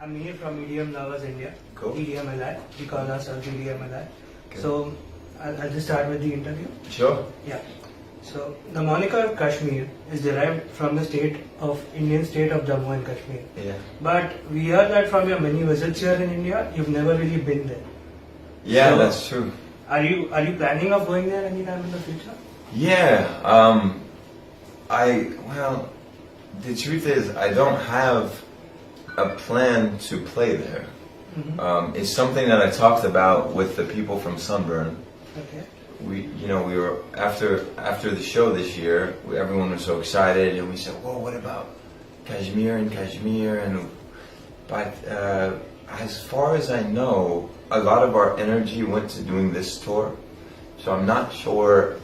I'm here from EDMLI India. Cool. EDMLI. We call ourselves EDMLI. Okay. So I'll just start with the interview. Sure. Yeah. So the moniker Kashmir is derived from the Indian state of Jammu and Kashmir. Yeah. But we heard that from your many visits here in India, you've never really been there. Yeah, So, that's true. Are you planning of going there anytime in the future? Yeah. Well, the truth is, I don't have a plan to play there. Mm-hmm. It's something that I talked about with the people from Sunburn. Okay. We were after the show this year. Everyone was so excited, and we said, "Whoa, what about Kashmir?" But as far as I know, a lot of our energy went to doing this tour. So I'm not sure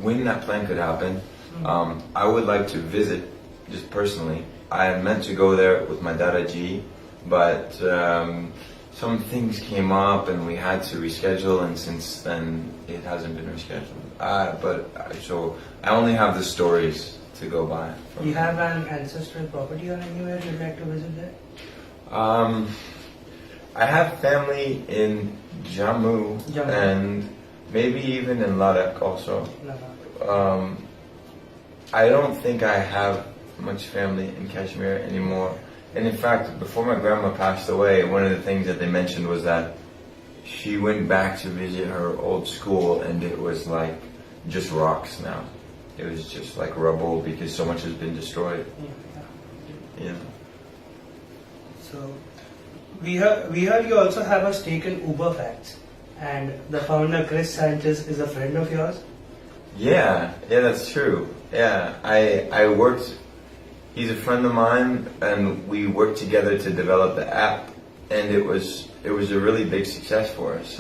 when that plan could happen. I would like to visit, just personally. I meant to go there with my Dadaji, but some things came up and we had to reschedule, and since then it hasn't been rescheduled. So I only have the stories to go by. You have an ancestral property or anywhere you'd like to visit there? I have family in Jammu. And maybe even in Ladakh also. I don't think I have much family in Kashmir anymore. And in fact, before my grandma passed away, one of the things that they mentioned was that she went back to visit her old school, and it was like just rocks now. It was just like rubble because so much has been destroyed. Yeah. So we heard you also have a stake in Uber Facts, and the founder Chris Sanchez is a friend of yours. Yeah, that's true. Yeah, I worked. He's a friend of mine, and we worked together to develop the app, and it was a really big success for us.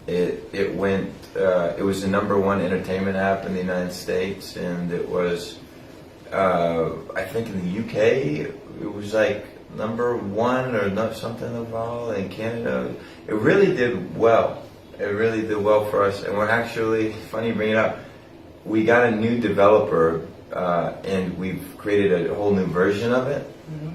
It was the #1 entertainment app in the United States, and it was I think in the UK it was like #1 or not something overall. In Canada, it really did well. It really did well for us, and we're actually, funny you bring it up, we got a new developer, and we've created a whole new version of it,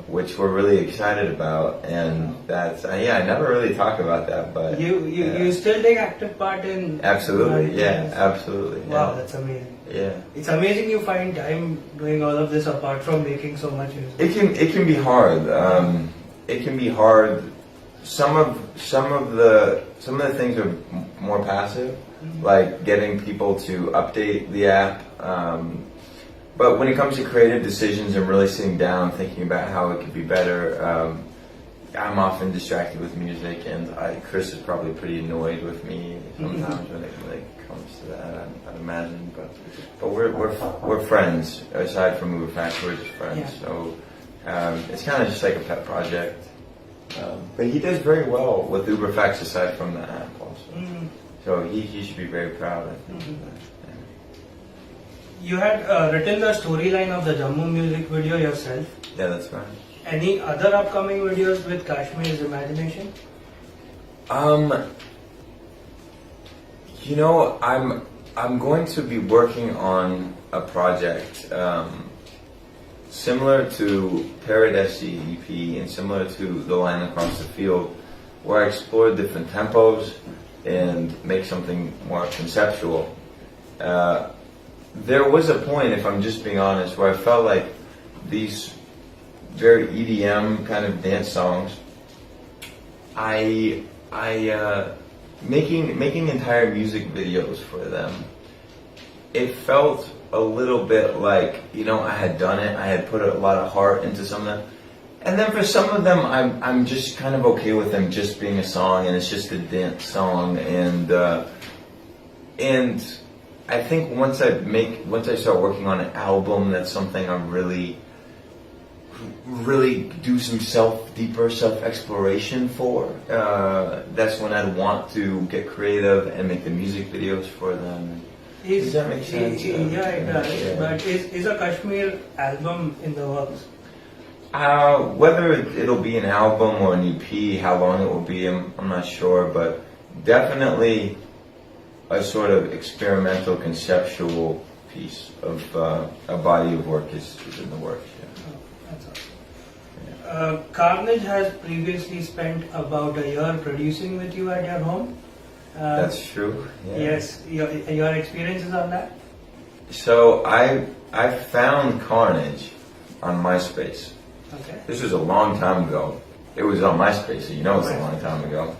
which we're really excited about. And that's I never really talk about that, but you still take active part in. Absolutely, absolutely. Wow, that's amazing. Yeah, it's amazing you find time doing all of this apart from making so much music. It can be hard. It can be hard. Some of the things are more passive, like getting people to update the app. But when it comes to creative decisions and really sitting down thinking about how it could be better, I'm often distracted with music, and Chris is probably pretty annoyed with me sometimes when it comes to that. I'd imagine, but we're friends. Aside from Uber Facts, we're just friends. Yeah. So it's kind of just like a pet project. But he does very well with Uber Facts aside from the app also. So he should be very proud, I think. You had written the storyline of the Jammu music video yourself. Yeah, that's right. Any other upcoming videos with Kashmir's imagination? I'm going to be working on a project similar to Paradise EP and similar to The Line Across the Field, where I explore different tempos and make something more conceptual. There was a point, if I'm just being honest, where I felt like these very EDM kind of dance songs, making entire music videos for them, it felt a little bit like, I had done it, I had put a lot of heart into some of them. And then for some of them, I'm just kind of okay with them just being a song, and it's just a dance song. And I think once I start working on an album, that's something I'm really do some deeper self-exploration for. That's when I'd want to get creative and make the music videos for them. Does that make sense? Yeah, it does. Yeah. But is a Kashmir album in the works? Whether it'll be an album or an EP, how long it will be, I'm not sure, but definitely a sort of experimental, conceptual piece of a body of work is in the works. Yeah. Oh, that's awesome. Yeah. Carnage has previously spent about a year producing with you at your home. That's true. Yeah. Yes, your experiences on that? So I found Carnage on MySpace. Okay. This was a long time ago. It was on MySpace, so you know it's a long time ago.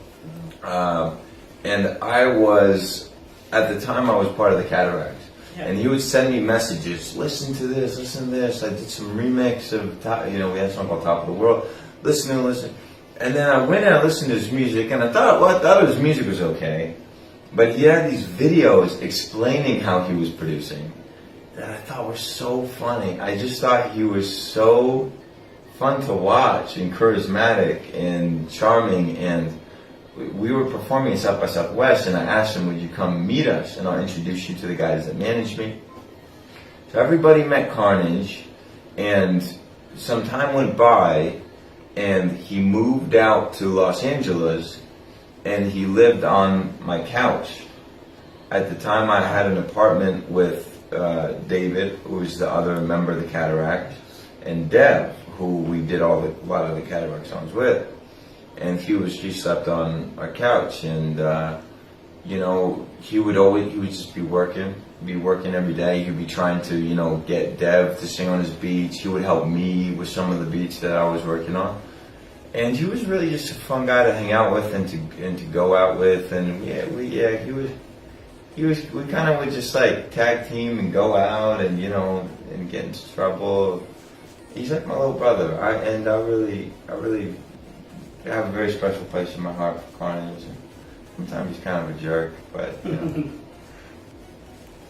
And I was, at the time I was part of the Cataracts. Yeah. And he would send me messages, listen to this, listen to this. I did some remix of, we had a song called Top of the World. Listen. And then I went and I listened to his music, and I thought his music was okay. But he had these videos explaining how he was producing that I thought were so funny. I just thought he was so fun to watch and charismatic and charming. And we were performing at South by Southwest, and I asked him, would you come meet us and I'll introduce you to the guys that manage me. So everybody met Carnage, and some time went by, and he moved out to Los Angeles, and he lived on my couch. At the time I had an apartment with David, who was the other member of the Cataract, and Deb, who we did a lot of the Cataract songs with. And she slept on our couch, and he would just be working every day. He'd be trying to, get Dev to sing on his beats. He would help me with some of the beats that I was working on. And he was really just a fun guy to hang out with and to go out with. And we kind of would just like tag team and go out and and get into trouble. He's like my little brother. I really have a very special place in my heart for Carnage. Sometimes he's kind of a jerk, but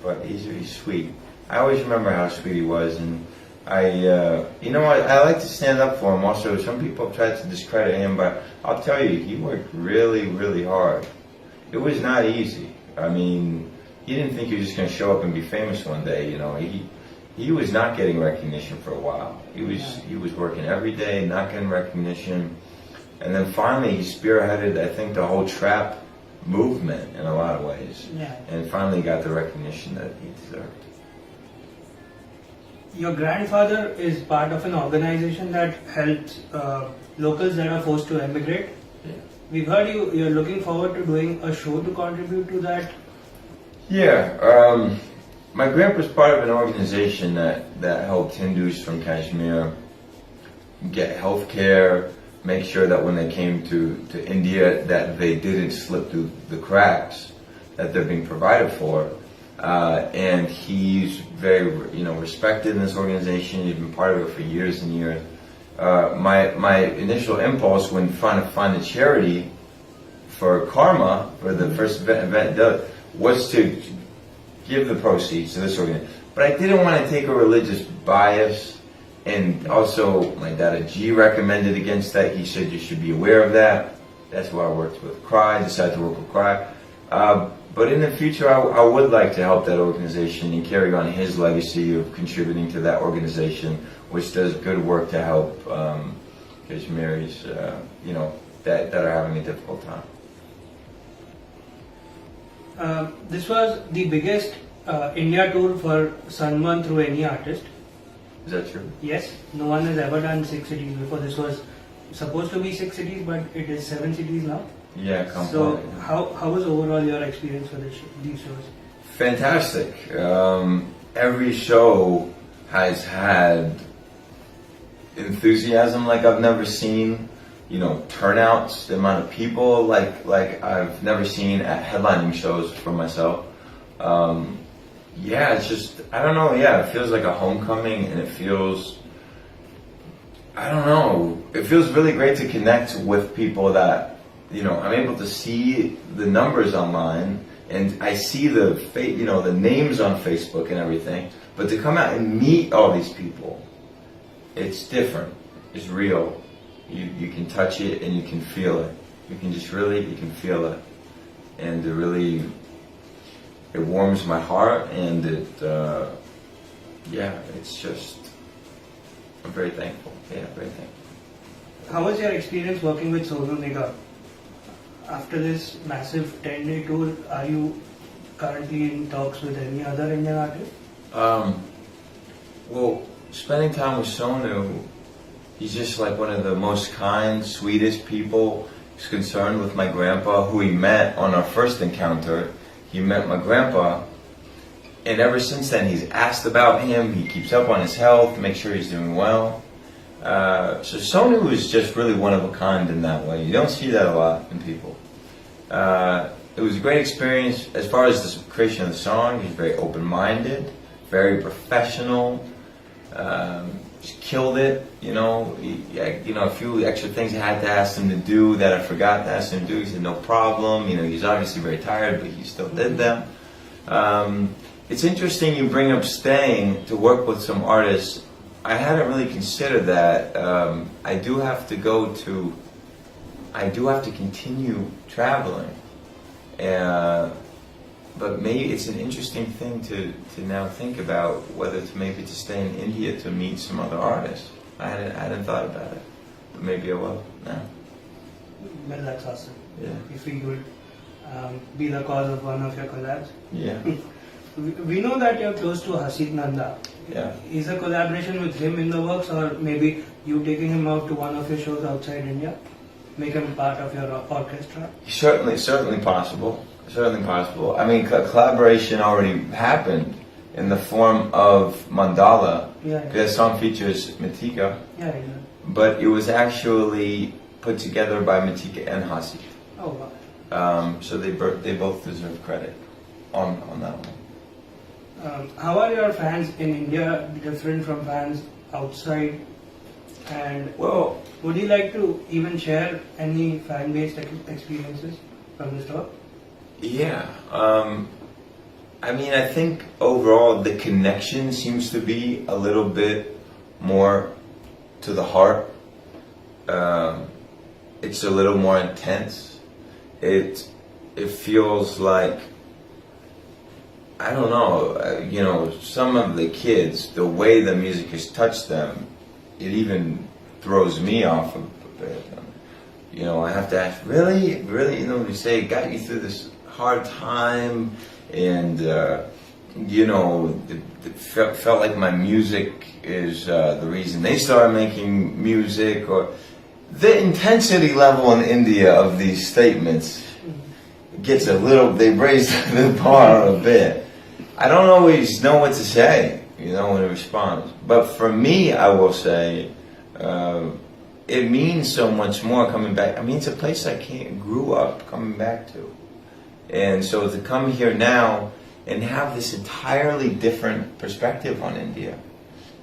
but he's sweet. I always remember how sweet he was, and I like to stand up for him. Also, some people have tried to discredit him, but I'll tell you, he worked really, really hard. It was not easy. I mean, he didn't think he was just going to show up and be famous one day. He was not getting recognition for a while. He was working every day, not getting recognition. And then finally he spearheaded, I think, the whole trap movement in a lot of ways. Yeah. And finally got the recognition that he deserved. Your grandfather is part of an organization that helps locals that are forced to emigrate. Yeah. We've heard you're looking forward to doing a show to contribute to that. Yeah. My grandpa's part of an organization that helped Hindus from Kashmir get health care, make sure that when they came to India that they didn't slip through the cracks, that they're being provided for. And he's very respected in this organization. He's been part of it for years and years. My initial impulse when trying to find a charity for Karma, for the first event, was to give the proceeds to this organization. But I didn't want to take a religious bias. And also, my Dada G recommended against that. He said you should be aware of that. That's why I worked with CRY, decided to work with CRY. But in the future, I would like to help that organization and carry on his legacy of contributing to that organization, which does good work to help Kashmiris, that are having a difficult time. This was the biggest India tour for Sanman through any artist. Is that true? Yes, no one has ever done 6 cities before. This was supposed to be 6 cities, but it is 7 cities now. Yeah, completely. So, how was overall your experience for these shows? Fantastic. Every show has had enthusiasm like I've never seen. Turnouts, the amount of people like I've never seen at headlining shows for myself. It's just, I don't know, it feels like a homecoming, and it feels really great to connect with people that, I'm able to see the numbers online, and I see the names on Facebook and everything, but to come out and meet all these people, it's different, it's real. You can touch it and you can feel it. You can feel it. And it warms my heart, and it's just, I'm very thankful. Yeah, very thankful. How was your experience working with Sonu Nigam? After this massive 10-day tour, are you currently in talks with any other Indian artist? Well, spending time with Sonu He's just like one of the most kind, sweetest people. He's concerned with my grandpa, who he met on our first encounter. He met my grandpa, and ever since then he's asked about him. He keeps up on his health, makes sure he's doing well. So Sonu is just really one of a kind in that way. You don't see that a lot in people. It was a great experience as far as the creation of the song. He's very open-minded, very professional. Just killed it, you know. A few extra things I had to ask him to do that I forgot to ask him to do. He said no problem. You know, he's obviously very tired, but he still did them. It's interesting you bring up staying to work with some artists. I hadn't really considered that. I do have to continue traveling. But maybe it's an interesting thing to now think about whether to stay in India to meet some other artists. I hadn't thought about it, but maybe I will now. Well, that's awesome. Yeah. If we could be the cause of one of your collabs. Yeah. We know that you're close to Hasid Nanda. Yeah. Is a collaboration with him in the works, or maybe you taking him out to one of your shows outside India, make him part of your orchestra? Certainly possible. Certainly possible. I mean, collaboration already happened in the form of Mandala. Yeah. The song features Matika. Yeah. But it was actually put together by Matika and Hasid. Oh wow. So they both deserve credit on that one. How are your fans in India different from fans outside? And Well, would you like to even share any fan-based experiences from this tour? yeah. I mean, I think overall the connection seems to be a little bit more to the heart. It's a little more intense. It feels like, I don't know, some of the kids, the way the music has touched them, it even throws me off a bit. I have to ask, really, you say it got you through this hard time, and it felt like my music is the reason they started making music, or the intensity level in India of these statements gets they raise the bar a bit. I don't always know what to say, when it responds. But for me, I will say, it means so much more coming back. I mean, it's a place I grew up coming back to. And so to come here now and have this entirely different perspective on India,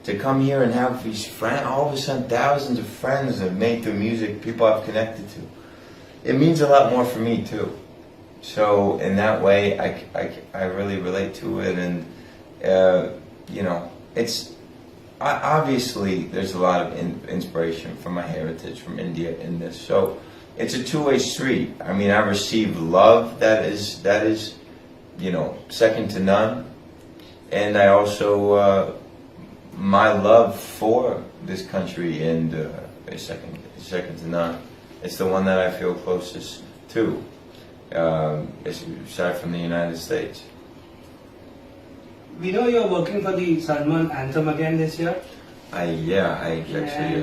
to come here and have these friends, all of a sudden thousands of friends that made through music, people I've connected to, it means a lot more for me too. So in that way, I really relate to it, and it's obviously there's a lot of inspiration from my heritage from India in this. So it's a two-way street. I mean, I receive love that is second to none, and I also my love for this country and is second to none. It's the one that I feel closest to. Aside from the United States. We know you're working for the Salman anthem again this year. I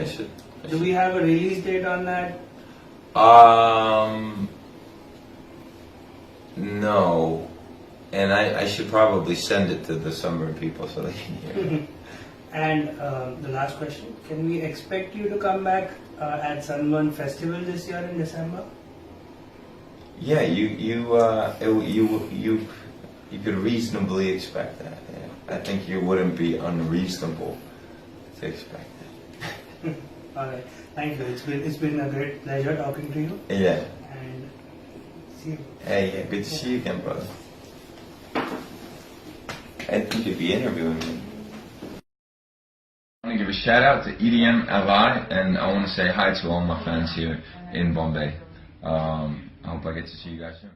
should. Do we have a release date on that? No. And I should probably send it to the Sunburn people so they can hear it. And the last question, can we expect you to come back at Sunburn Festival this year in December? Yeah, you could reasonably expect that. Yeah. I think you wouldn't be unreasonable to expect that. All right, thank you. It's been a great pleasure talking to you. Yeah. And see you. Hey, yeah, good to see you again, brother. I think you'd be interviewing me. I want to give a shout out to EDMLI, and I want to say hi to all my fans here in Bombay. I hope I get to see you guys soon.